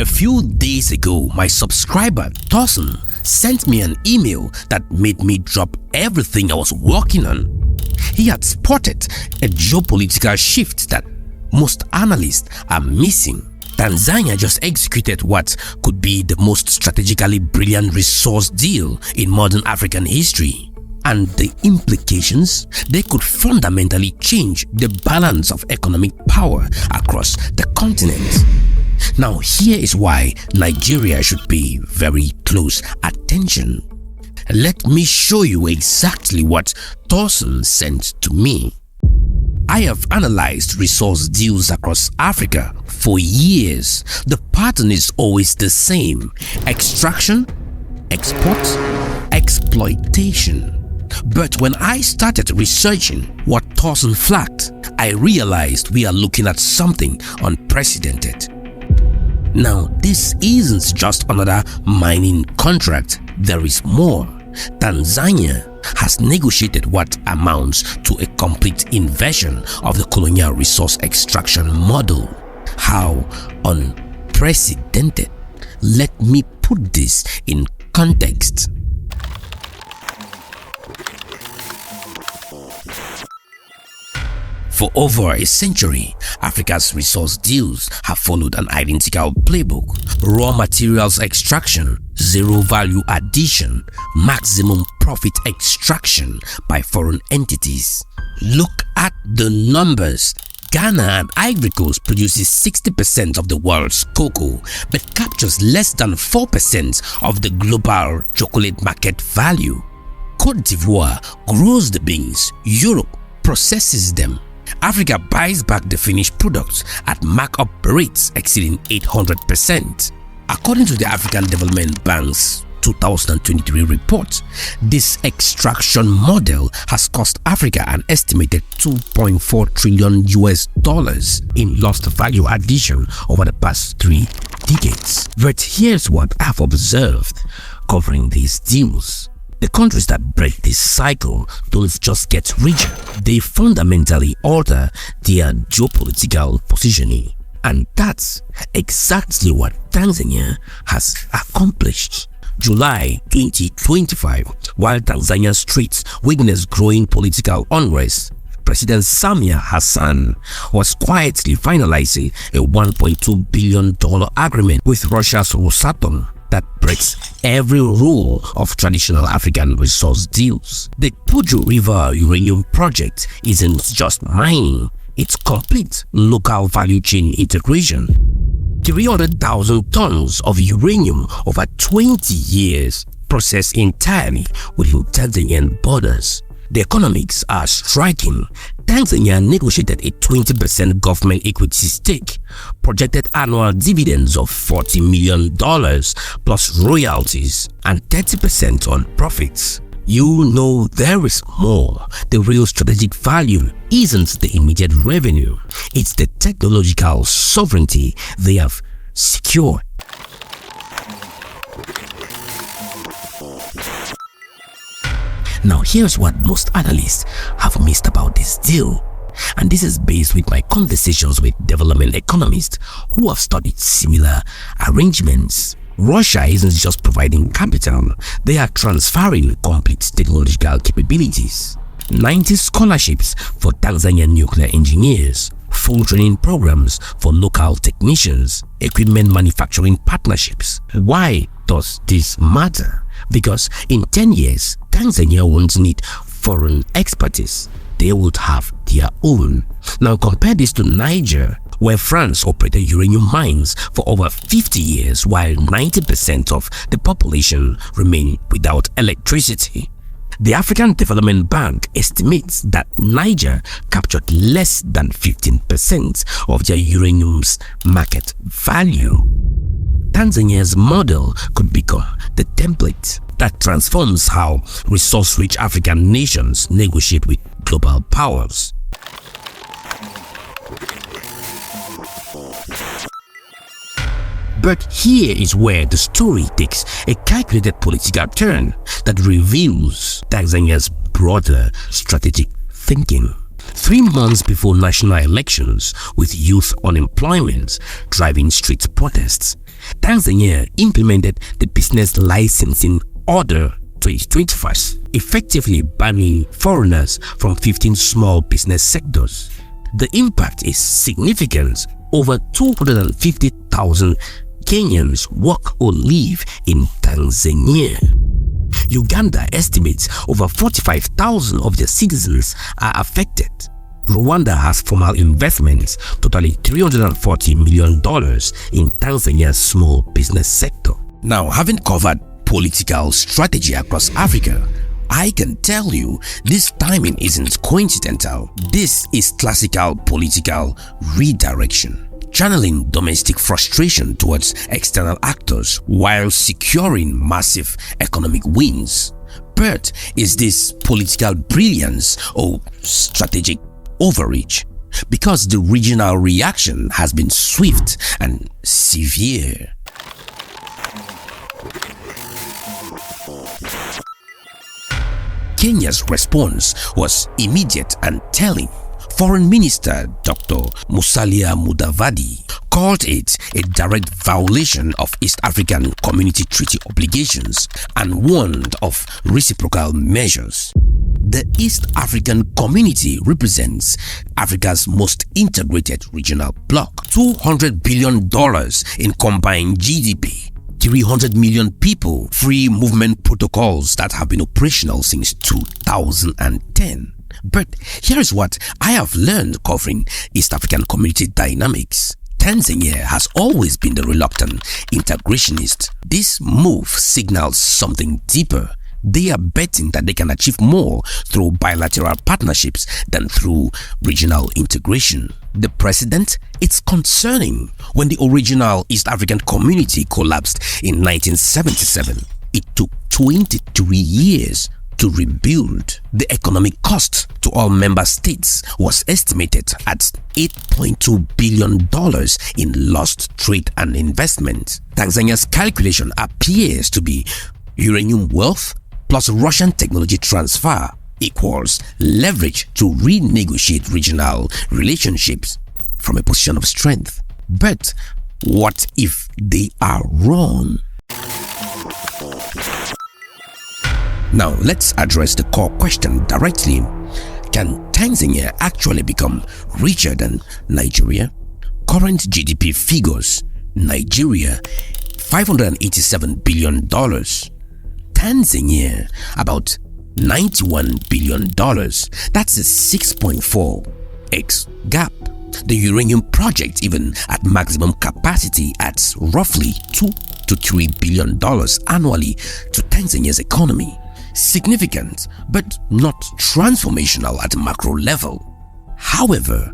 A few days ago, my subscriber, Thorson, sent me an email that made me drop everything I was working on. He had spotted a geopolitical shift that most analysts are missing. Tanzania just executed what could be the most strategically brilliant resource deal in modern African history. And the implications, they could fundamentally change the balance of economic power across the continent. Now here is why Nigeria should pay very close attention. Let me show you exactly what Thorson sent to me. I have analyzed resource deals across Africa for years. The pattern is always the same: extraction, export, exploitation. But when I started researching what Thorson flagged, I realized we are looking at something unprecedented. Now, this isn't just another mining contract. There is more. Tanzania has negotiated what amounts to a complete inversion of the colonial resource extraction model. How unprecedented. Let me put this in context. For over a century, Africa's resource deals have followed an identical playbook: raw materials extraction, zero value addition, maximum profit extraction by foreign entities. Look at the numbers. Ghana and Ivory Coast produces 60% of the world's cocoa, but captures less than 4% of the global chocolate market value. Côte d'Ivoire grows the beans, Europe processes them. Africa buys back the finished products at markup rates exceeding 800%. According to the African Development Bank's 2023 report, this extraction model has cost Africa an estimated $2.4 trillion in lost value addition over the past 3 decades. But here's what I've observed covering these deals. The countries that break this cycle don't just get richer, they fundamentally alter their geopolitical positioning. And that's exactly what Tanzania has accomplished. July 2025, while Tanzania's streets witnessed growing political unrest, President Samia Hassan was quietly finalizing a $1.2 billion agreement with Russia's Rosatom that breaks every rule of traditional African resource deals. The Puju River Uranium project isn't just mining, it's complete local value chain integration. 300,000 tons of uranium over 20 years, processed entirely within Tanzanian borders. The economics are striking. Tanzania negotiated a 20% government equity stake, projected annual dividends of $40 million plus royalties, and 30% on profits. You know there is more. The real strategic value isn't the immediate revenue, it's the technological sovereignty they have secured. Now here's what most analysts have missed about this deal, and this is based with my conversations with development economists who have studied similar arrangements. Russia isn't just providing capital, they are transferring complete technological capabilities. 90 scholarships for Tanzanian nuclear engineers, full training programs for local technicians, equipment manufacturing partnerships. Why does this matter? Because in 10 years, Tanzania won't need foreign expertise. They would have their own. Now compare this to Niger, where France operated uranium mines for over 50 years while 90% of the population remain without electricity. The African Development Bank estimates that Niger captured less than 15% of their uranium's market value. Tanzania's model could become the template that transforms how resource-rich African nations negotiate with global powers. But here is where the story takes a calculated political turn that reveals Tanzania's broader strategic thinking. 3 months before national elections, with youth unemployment driving street protests, Tanzania implemented the Business Licensing Order 2021, effectively banning foreigners from 15 small business sectors. The impact is significant. Over 250,000 Kenyans work or live in Tanzania. Uganda estimates over 45,000 of their citizens are affected. Rwanda has formal investments totaling $340 million in Tanzania's small business sector. Now, having covered political strategy across Africa, I can tell you this timing isn't coincidental. This is classical political redirection, channeling domestic frustration towards external actors while securing massive economic wins. But is this political brilliance or strategic overreach? Because the regional reaction has been swift and severe. Kenya's response was immediate and telling. Foreign Minister Dr. Musalia Mudavadi called it a direct violation of East African Community Treaty obligations and warned of reciprocal measures. The East African Community represents Africa's most integrated regional bloc. $200 billion in combined GDP, 300 million people, free movement protocols that have been operational since 2010. But here's what I have learned covering East African community dynamics. Tanzania has always been the reluctant integrationist. This move signals something deeper. They are betting that they can achieve more through bilateral partnerships than through regional integration. The precedent? It's concerning. When the original East African community collapsed in 1977, it took 23 years to rebuild. The economic cost to all member states was estimated at $8.2 billion in lost trade and investment. Tanzania's calculation appears to be uranium wealth plus Russian technology transfer equals leverage to renegotiate regional relationships from a position of strength. But what if they are wrong? Now let's address the core question directly. Can Tanzania actually become richer than Nigeria? Current GDP figures: Nigeria $587 billion, Tanzania about $91 billion. That's a 6.4x gap. The uranium project, even at maximum capacity, adds roughly $2 to $3 billion annually to Tanzania's economy. Significant, but not transformational at a macro level. However,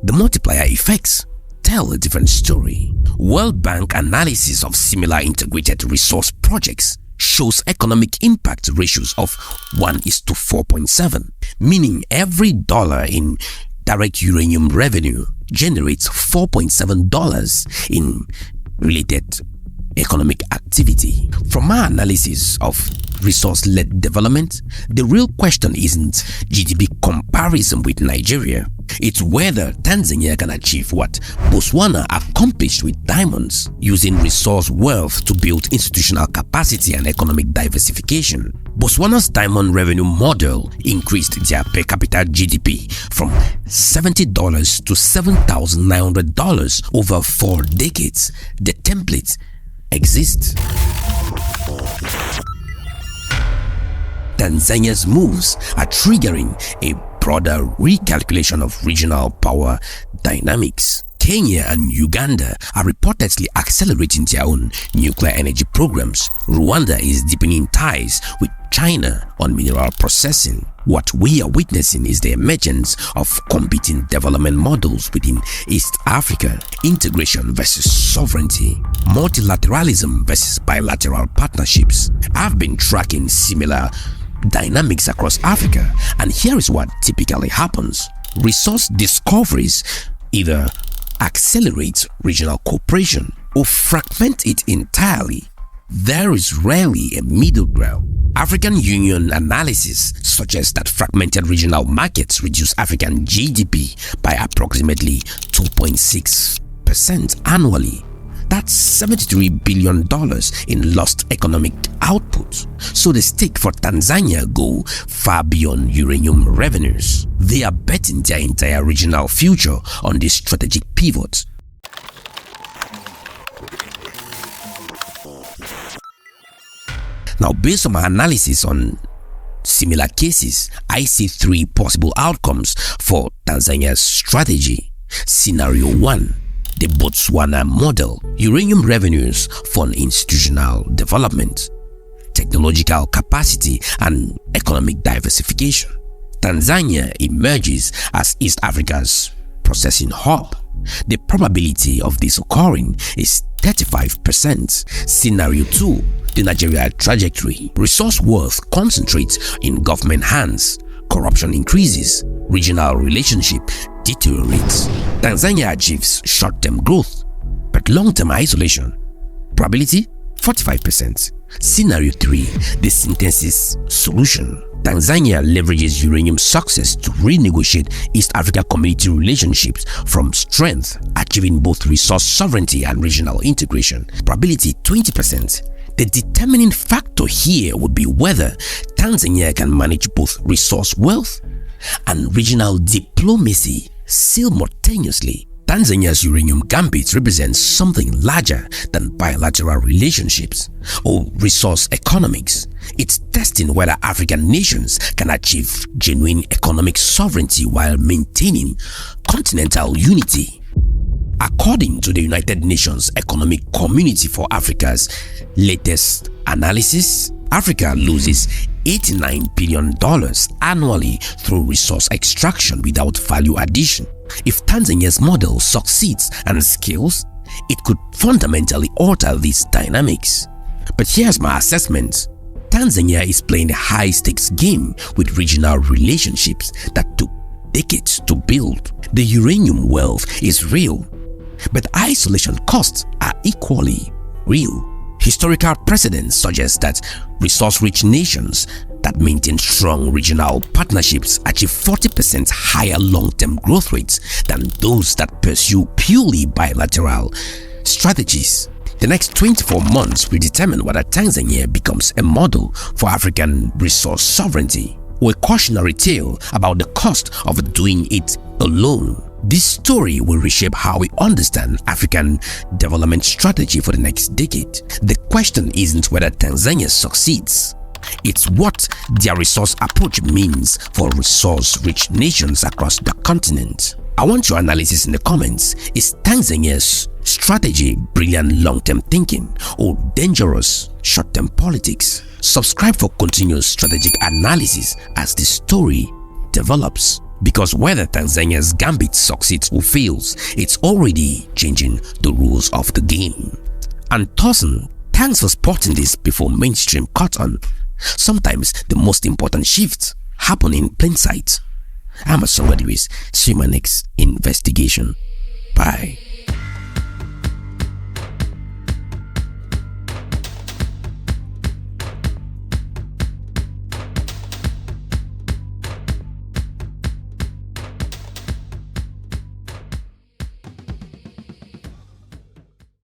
the multiplier effects tell a different story. World Bank analysis of similar integrated resource projects shows economic impact ratios of 1:4.7, meaning every dollar in direct uranium revenue generates $4.7 in related economic activity. From our analysis of resource-led development, the real question isn't GDP comparison with Nigeria. It's whether Tanzania can achieve what Botswana accomplished with diamonds, using resource wealth to build institutional capacity and economic diversification. Botswana's diamond revenue model increased their per capita GDP from $70 to $7,900 over 4 decades. The template exists. Tanzania's moves are triggering a broader recalculation of regional power dynamics. Kenya and Uganda are reportedly accelerating their own nuclear energy programs. Rwanda is deepening ties with China on mineral processing. What we are witnessing is the emergence of competing development models within East Africa: integration versus sovereignty, multilateralism versus bilateral partnerships. I've been tracking similar dynamics across Africa, and here is what typically happens. Resource discoveries either accelerate regional cooperation or fragment it entirely. There is rarely a middle ground. African Union analysis suggests that fragmented regional markets reduce African GDP by approximately 2.6% annually. That's $73 billion in lost economic output. So the stake for Tanzania go far beyond uranium revenues. They are betting their entire regional future on this strategic pivot. Now, based on my analysis on similar cases, I see three possible outcomes for Tanzania's strategy. Scenario 1. The Botswana model. Uranium revenues fund institutional development, technological capacity, and economic diversification. Tanzania emerges as East Africa's processing hub. The probability of this occurring is 35%. Scenario 2. The Nigeria trajectory. Resource wealth concentrates in government hands. Corruption increases. Regional relationship deteriorates. Tanzania achieves short-term growth, but long-term isolation. Probability 45%. Scenario 3. The synthesis solution. Tanzania leverages uranium success to renegotiate East Africa community relationships from strength, achieving both resource sovereignty and regional integration. Probability 20%. The determining factor here would be whether Tanzania can manage both resource wealth and regional diplomacy simultaneously. Tanzania's uranium gambit represents something larger than bilateral relationships or resource economics. It's testing whether African nations can achieve genuine economic sovereignty while maintaining continental unity. According to the United Nations Economic Community for Africa's latest analysis, Africa loses $89 billion annually through resource extraction without value addition. If Tanzania's model succeeds and scales, it could fundamentally alter these dynamics. But here's my assessment. Tanzania is playing a high-stakes game with regional relationships that took decades to build. The uranium wealth is real, but isolation costs are equally real. Historical precedents suggest that resource-rich nations that maintain strong regional partnerships achieve 40% higher long-term growth rates than those that pursue purely bilateral strategies. The next 24 months will determine whether Tanzania becomes a model for African resource sovereignty or a cautionary tale about the cost of doing it alone. This story will reshape how we understand African development strategy for the next decade. The question isn't whether Tanzania succeeds. It's what their resource approach means for resource-rich nations across the continent. I want your analysis in the comments. Is Tanzania's strategy brilliant long-term thinking or dangerous short-term politics? Subscribe for continuous strategic analysis as the story develops. Because whether Tanzania's gambit succeeds or fails, it's already changing the rules of the game. And Tosin, thanks for spotting this before mainstream caught on. Sometimes the most important shifts happen in plain sight. I'm a somebody with see my next investigation. Bye.